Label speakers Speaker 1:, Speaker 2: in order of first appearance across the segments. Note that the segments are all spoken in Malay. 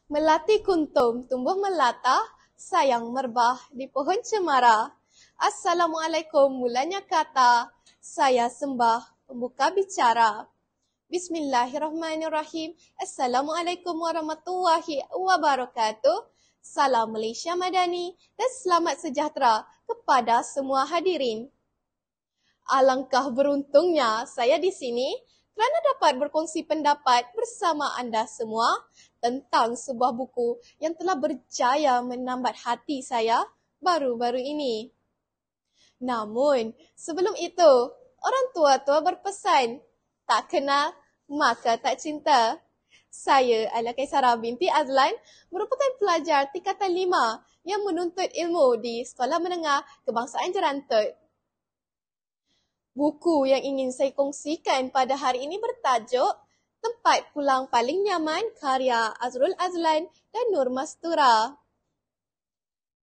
Speaker 1: Melati kuntum tumbuh melata, sayang merbah di pohon cemara. Assalamualaikum mulanya kata, saya sembah pembuka bicara. Bismillahirrahmanirrahim. Assalamualaikum warahmatullahi wabarakatuh. Salam Malaysia Madani dan selamat sejahtera kepada semua hadirin. Alangkah beruntungnya saya di sini kerana dapat berkongsi pendapat bersama anda semua tentang sebuah buku yang telah berjaya menambat hati saya baru-baru ini. Namun, sebelum itu, orang tua-tua berpesan, tak kenal, maka tak cinta. Saya adalah Kaisara binti Azlan, merupakan pelajar tingkatan 5 yang menuntut ilmu di Sekolah Menengah Kebangsaan Jerantut. Buku yang ingin saya kongsikan pada hari ini bertajuk Tempat Pulang Paling Nyaman karya Azrul Azlan dan Nur Mastura.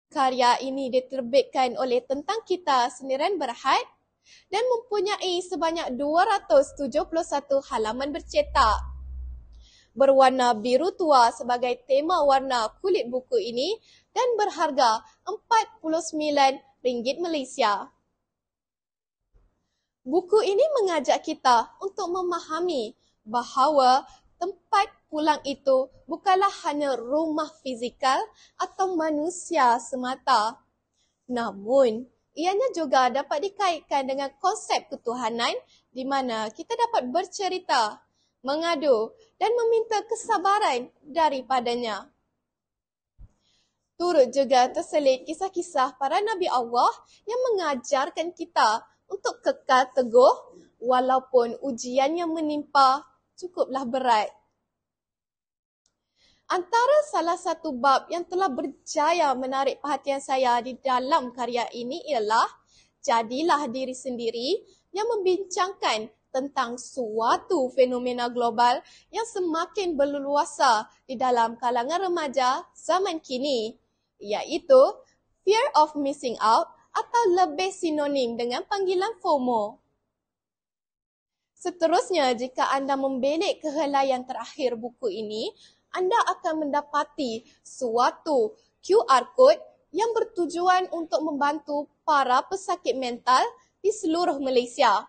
Speaker 1: Karya ini diterbitkan oleh Tentang Kita Sendirian Berhad dan mempunyai sebanyak 271 halaman bercetak. Berwarna biru tua sebagai tema warna kulit buku ini dan berharga RM49 Malaysia. Buku ini mengajak kita untuk memahami bahawa tempat pulang itu bukanlah hanya rumah fizikal atau manusia semata. Namun, ianya juga dapat dikaitkan dengan konsep ketuhanan di mana kita dapat bercerita, mengadu dan meminta kesabaran daripadanya. Turut juga terselit kisah-kisah para Nabi Allah yang mengajarkan kita untuk kekal teguh walaupun ujian yang menimpa cukuplah berat. Antara salah satu bab yang telah berjaya menarik perhatian saya di dalam karya ini ialah Jadilah Diri Sendiri yang membincangkan tentang suatu fenomena global yang semakin berleluasa di dalam kalangan remaja zaman kini, iaitu fear of missing out atau lebih sinonim dengan panggilan FOMO. Seterusnya, jika anda membelik ke helaian terakhir buku ini, anda akan mendapati suatu QR code yang bertujuan untuk membantu para pesakit mental di seluruh Malaysia.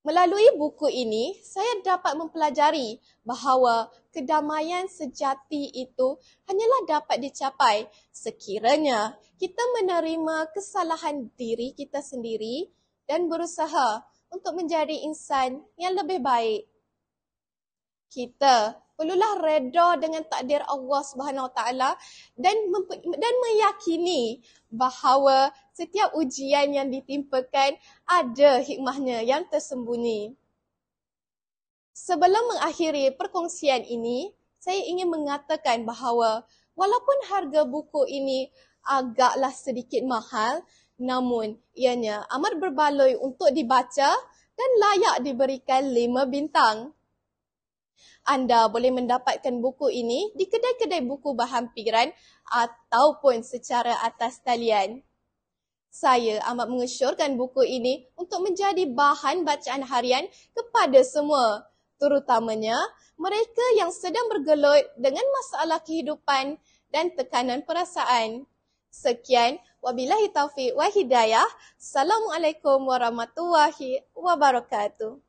Speaker 1: Melalui buku ini, saya dapat mempelajari bahawa kedamaian sejati itu hanyalah dapat dicapai sekiranya kita menerima kesalahan diri kita sendiri dan berusaha untuk menjadi insan yang lebih baik. Kita perlulah reda dengan takdir Allah SWT dan meyakini bahawa setiap ujian yang ditimpakan ada hikmahnya yang tersembunyi. Sebelum mengakhiri perkongsian ini, saya ingin mengatakan bahawa walaupun harga buku ini agaklah sedikit mahal, namun ianya amat berbaloi untuk dibaca dan layak diberikan 5 bintang. Anda boleh mendapatkan buku ini di kedai-kedai buku berhampiran ataupun secara atas talian. Saya amat mengesyorkan buku ini untuk menjadi bahan bacaan harian kepada semua, terutamanya mereka yang sedang bergelut dengan masalah kehidupan dan tekanan perasaan. Sekian, wabillahi taufiq wa hidayah. Assalamualaikum warahmatullahi wabarakatuh.